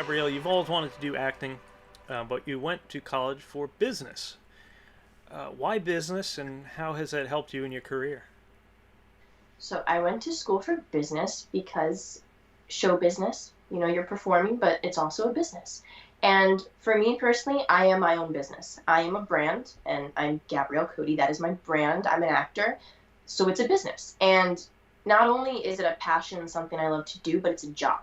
Gabrielle, you've always wanted to do acting, but you went to college for business. Why business, and how has that helped you in your career? So I went to school for business because show business, you're performing, but it's also a business. And for me personally, I am my own business. I am a brand, and I'm Gabrielle Cody. That is my brand. I'm an actor. So it's a business. And not only is it a passion and something I love to do, but it's a job.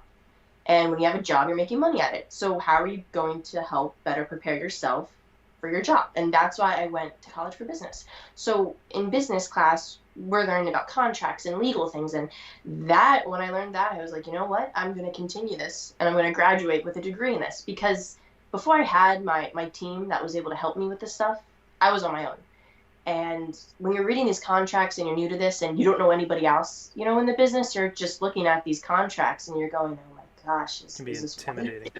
And when you have a job, you're making money at it. So how are you going to help better prepare yourself for your job? And that's why I went to college for business. So in business class, we're learning about contracts and legal things. And that, when I learned that, I was like, you know what? I'm going to continue this and I'm going to graduate with a degree in this because before I had my team that was able to help me with this stuff, I was on my own. And when you're reading these contracts and you're new to this and you don't know anybody else, in the business, you're just looking at these contracts and you're going, oh my gosh, It can be is this right? intimidating.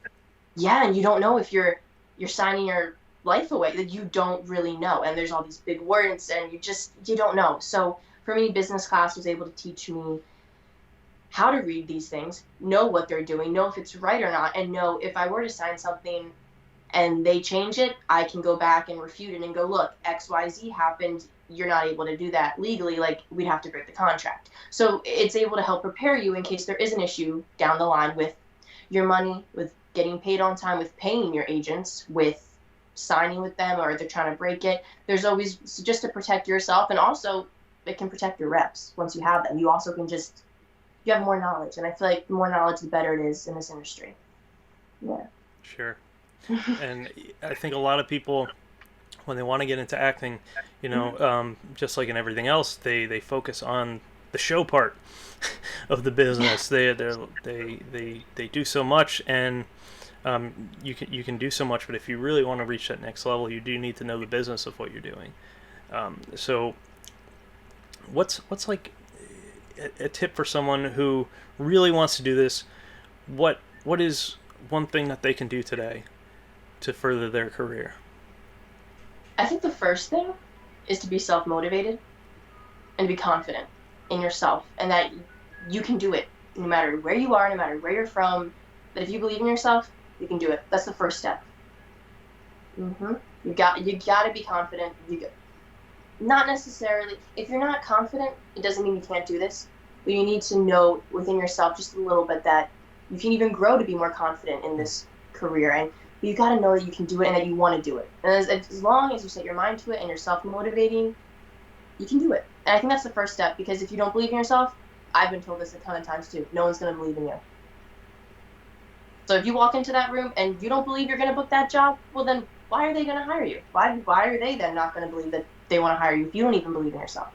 Yeah, and you don't know if you're signing your life away. That you don't really know. And there's all these big words and you don't know. So for me, business class was able to teach me how to read these things, know what they're doing, know if it's right or not, and know if I were to sign something and they change it, I can go back and refute it and go, look, XYZ happened. You're not able to do that legally. Like, we'd have to break the contract. So it's able to help prepare you in case there is an issue down the line with your money, with getting paid on time, with paying your agents, with signing with them, or they're trying to break it. There's always just to protect yourself. And also, it can protect your reps once you have them. You also can you have more knowledge. And I feel like the more knowledge, the better it is in this industry. Yeah. Sure. And I think a lot of people, when they want to get into acting, just like in everything else, they focus on the show part of the business. They do so much, and you can do so much. But if you really want to reach that next level, you do need to know the business of what you're doing. So, what's like a tip for someone who really wants to do this? What is one thing that they can do today to further their career? I think the first thing is to be self motivated and be confident in yourself and that you can do it no matter where you are, no matter where you're from. That if you believe in yourself, you can do it. That's the first step. hmm you got to be confident. Not necessarily, if you're not confident, it doesn't mean you can't do this, but you need to know within yourself just a little bit that you can even grow to be more confident in this career. And you got to know that you can do it and that you want to do it. And as long as you set your mind to it and you're self motivating, you can do it. And I think that's the first step, because if you don't believe in yourself, I've been told this a ton of times too, no one's going to believe in you. So if you walk into that room and you don't believe you're going to book that job, well then why are they going to hire you? Why are they then not going to believe that they want to hire you if you don't even believe in yourself?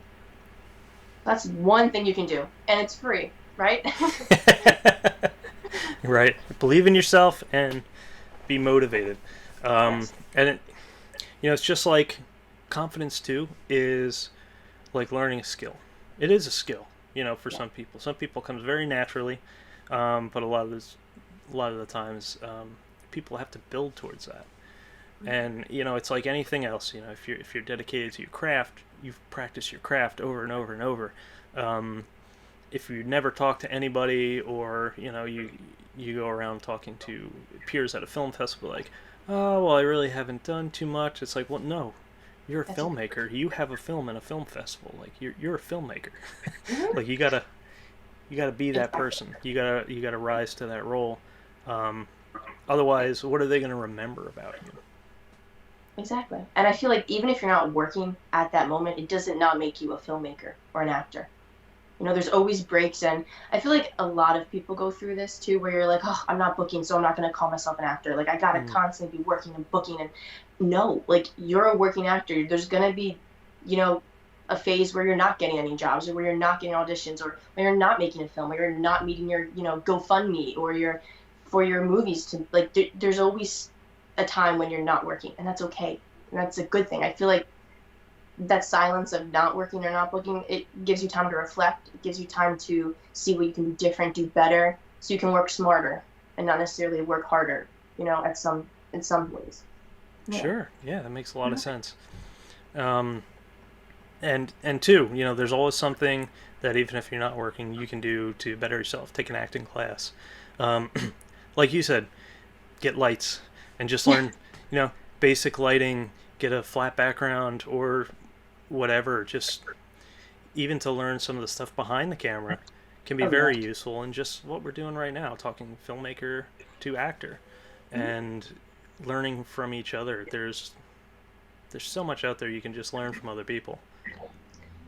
That's one thing you can do, and it's free, right? Right. Believe in yourself and be motivated. Yes. And it's just like confidence too is like learning a skill. It is a skill, for Yeah. some people. Some people it comes very naturally, but a lot of the times, people have to build towards that. And it's like anything else. If you're dedicated to your craft, you've practiced your craft over and over and over. If you never talk to anybody, or you go around talking to peers at a film festival, like, oh well, I really haven't done too much. It's like, well, no, you're a That's it. filmmaker. You have a film in a film festival. Like you're a filmmaker. Mhm. Like you gotta be that Exactly. person. You gotta rise to that role. Um, Otherwise, what are they gonna remember about you? Exactly. And I feel like even if you're not working at that moment, it doesn't not make you a filmmaker or an actor. There's always breaks, and I feel like a lot of people go through this too, where you're like, oh, I'm not booking, so I'm not going to call myself an actor. Like, I got to Mm, constantly be working and booking. And no, like, you're a working actor. There's going to be, you know, a phase where you're not getting any jobs, or where you're not getting auditions, or where you're not making a film, or you're not meeting your, GoFundMe, or for your movies to, like, there's always a time when you're not working, and that's okay. And that's a good thing. I feel like that silence of not working or not booking, it gives you time to reflect. It gives you time to see what you can do different, do better, so you can work smarter and not necessarily work harder. At some in some ways. Yeah. sure. Yeah, that makes a lot of Mhm. sense. Um, and two, there's always something that even if you're not working, you can do to better yourself. Take an acting class. Um, like you said, get lights and just learn, basic lighting, get a flat background or whatever. Just even to learn some of the stuff behind the camera can be Oh yeah. very useful. And just what we're doing right now, talking filmmaker to actor, and learning from each other. There's so much out there you can just learn from other people.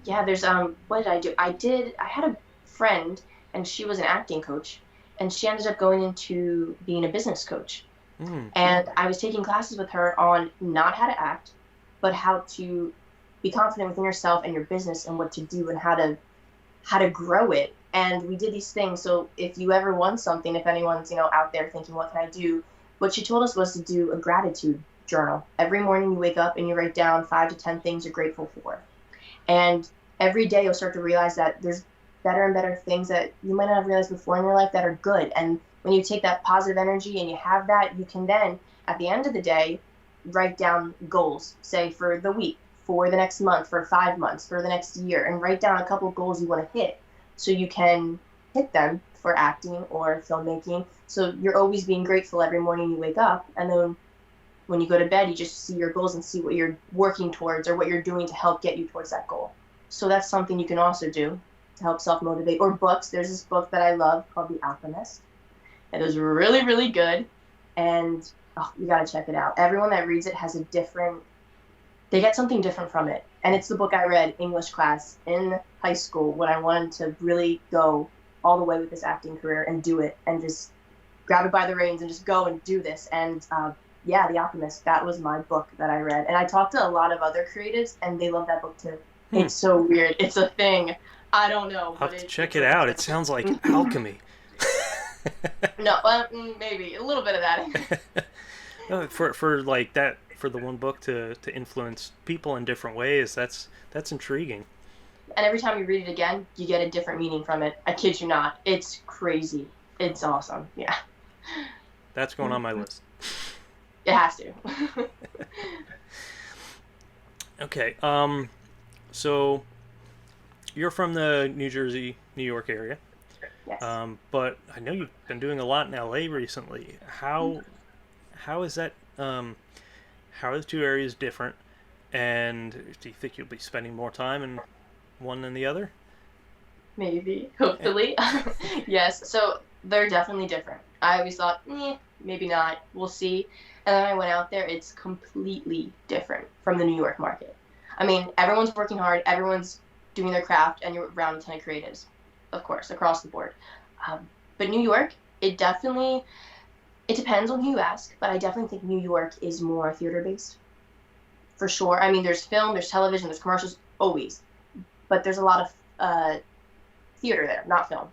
Yeah, there's what did I do? I had a friend and she was an acting coach and she ended up going into being a business coach. Mm. And I was taking classes with her on not how to act, but how to be confident within yourself and your business and what to do and how to grow it. And we did these things. So if you ever want something, if anyone's, out there thinking, what can I do? What she told us was to do a gratitude journal. Every morning you wake up and you write down 5 to 10 things you're grateful for. And every day you'll start to realize that there's better and better things that you might not have realized before in your life that are good. And when you take that positive energy and you have that, you can then, at the end of the day, write down goals, say for the week, for the next month, for 5 months, for the next year, and write down a couple of goals you want to hit so you can hit them for acting or filmmaking. So you're always being grateful every morning you wake up. And then when you go to bed, you just see your goals and see what you're working towards or what you're doing to help get you towards that goal. So that's something you can also do to help self-motivate. Or books. There's this book that I love called The Alchemist. It is really, really good. And you got to check it out. Everyone that reads it has they get something different from it. And it's the book I read English class in high school when I wanted to really go all the way with this acting career and do it and just grab it by the reins and just go and do this. And yeah, The Alchemist, that was my book that I read. And I talked to a lot of other creatives and they love that book too. It's so weird. It's a thing. I don't know. I'll have to check it out. It sounds like alchemy. No, maybe a little bit of that. No, for like that, for the one book to influence people in different ways, that's intriguing. And every time you read it again, you get a different meaning from it. I kid you not. It's crazy. It's awesome. Yeah. That's going on my list. It has to. Okay. So you're from the New Jersey, New York area. Yes. But I know you've been doing a lot in LA recently. How is that? How are the two areas different? And do you think you'll be spending more time in one than the other? Maybe. Hopefully. Yes. So they're definitely different. I always thought, maybe not. We'll see. And then I went out there. It's completely different from the New York market. I mean, everyone's working hard. Everyone's doing their craft, and you're around a ton of creatives, of course, across the board. But New York, it depends on who you ask, but I definitely think New York is more theater-based, for sure. I mean, there's film, there's television, there's commercials, always. But there's a lot of theater there, not film.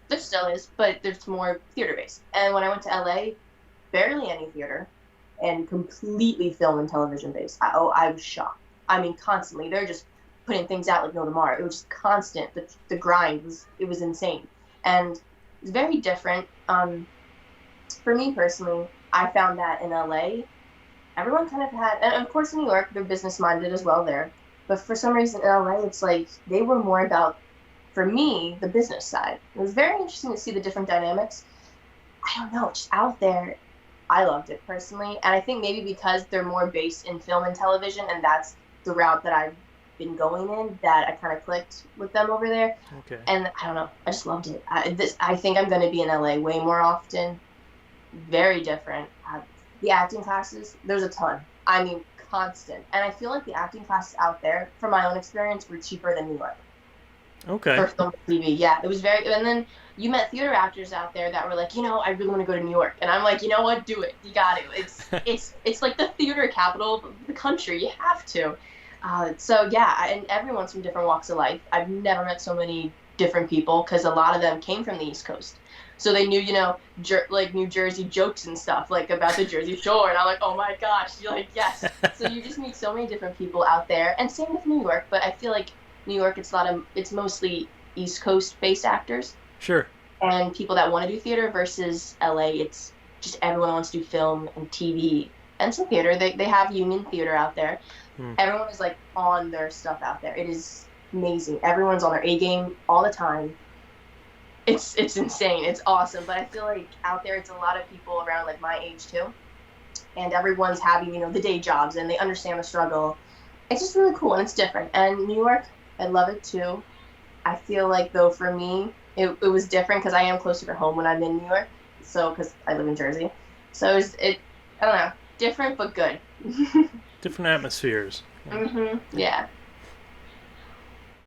There still is, but there's more theater-based. And when I went to LA, barely any theater, and completely film and television-based. I was shocked. I mean, constantly. They're just putting things out like no tomorrow. It was just constant. The grind was insane. And it's very different. For me personally, I found that in LA, everyone kind of had, and of course in New York, they're business minded as well there. But for some reason in LA, it's like they were more about, for me, the business side. It was very interesting to see the different dynamics. I don't know, just out there, I loved it personally. And I think maybe because they're more based in film and television, and that's the route that I've been going in, that I kind of clicked with them over there. Okay. And I don't know, I just loved it. I think I'm going to be in LA way more often. Very different. The acting classes, there's a ton. I mean, constant. And I feel like the acting classes out there, from my own experience, were cheaper than New York. Okay. For film and TV, yeah. It was very, and then you met theater actors out there that were like, I really want to go to New York. And I'm like, you know what, do it. You got to. It's like the theater capital of the country. You have to. So yeah, and everyone's from different walks of life. I've never met so many different people because a lot of them came from the East Coast. So they knew, like New Jersey jokes and stuff, like about the Jersey Shore. And I'm like, oh my gosh, you're like, yes. So you just meet so many different people out there. And same with New York. But I feel like New York, it's mostly East Coast based actors. Sure. And people that want to do theater versus LA, it's just everyone wants to do film and TV and some theater. They have union theater out there. Everyone is like on their stuff out there. It is amazing. Everyone's on their A game all the time. it's insane. It's awesome. But I feel like out there, it's a lot of people around like my age too, and everyone's having, you know, the day jobs and they understand the struggle. It's just really cool and it's different. And New York, I love it too. I feel like though for me, it was different because I am closer to home when I'm in New York. So because I live in Jersey, so I don't know, different but good. Different atmospheres. Yeah.